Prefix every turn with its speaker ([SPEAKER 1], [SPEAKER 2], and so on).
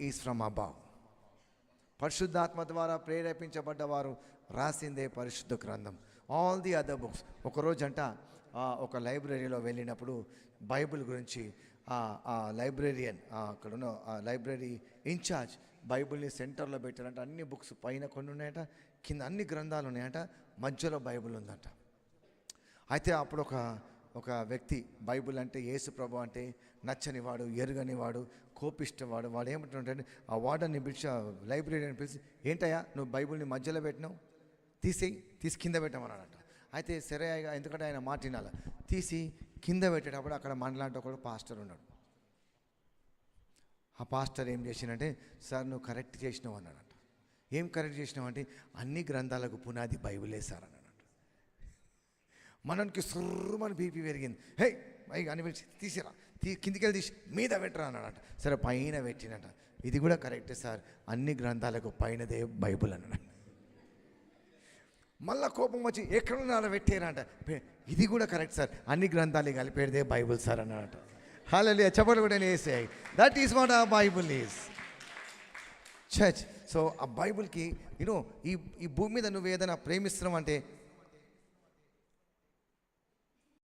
[SPEAKER 1] Is from above. పరిశుద్ధాత్మ ద్వారా ప్రేరేపించబడ్డవారు రాసిందే పరిశుద్ధ గ్రంథం. All the other books. ఒకరోజంట ఒక లైబ్రరీలో వెళ్ళినప్పుడు బైబిల్ గురించి ఆ లైబ్రేరియన్ అక్కడ ఉన్న లైబ్రరీ ఇన్ఛార్జ్ బైబిల్ని సెంటర్లో పెట్టారంట. అన్ని బుక్స్ పైన కొన్ని ఉన్నాయట, కింద అన్ని గ్రంథాలు ఉన్నాయట, మధ్యలో బైబిల్ ఉందంట. అయితే అప్పుడు ఒక వ్యక్తి బైబిల్ అంటే యేసు ప్రభు అంటే నచ్చనివాడు, ఎరుగనివాడు, కోపిష్టవాడు. వాడు ఏమంటుంటే ఆ వార్డన్ని పిలిచి, లైబ్రరీని పిలిచి, ఏంటయ్యా నువ్వు బైబిల్ని మధ్యలో పెట్టినావు, తీసి కింద పెట్టమన్నాడట. అయితే సరే ఎందుకంటే ఆయన మాట వినాలి, తీసి కింద పెట్టేటప్పుడు అక్కడ మనలాంటి ఒకడు పాస్టర్ ఉన్నాడు. ఆ పాస్టర్ ఏం చేసినంటే, సార్ నువ్వు కరెక్ట్ చేసినావు అన్నాడట. ఏం కరెక్ట్ చేసినావు అంటే, అన్ని గ్రంథాలకు పునాది బైబిలే సార్ అన్నాడట. మనకి సుర్రమని బీపీ పెరిగింది. హే అని పిలిచి, తీసిరా, కిందికి వెళ్ళి తీసి మీద పెట్టరా అన్నాడట. సరే పైన పెట్టినట. ఇది కూడా కరెక్టే సార్, అన్ని గ్రంథాలకు పైనదే బైబుల్ అన్నాడు. మళ్ళా కోపం వచ్చి ఎక్కడున్నా పెట్టారంట. ఇది కూడా కరెక్ట్ సార్, అన్ని గ్రంథాలు కలిపేదే బైబుల్ సార్ అన్నమాట. హల్లెలూయా, చప్పట్లు కూడా వేసాయి. దట్ ఈస్ వాట్ ఆ బైబుల్ ఈజ్ చర్చ్. సో ఆ బైబుల్కి ఈ భూమి మీద నువ్వు ఏదైనా ప్రేమిస్తున్నావు అంటే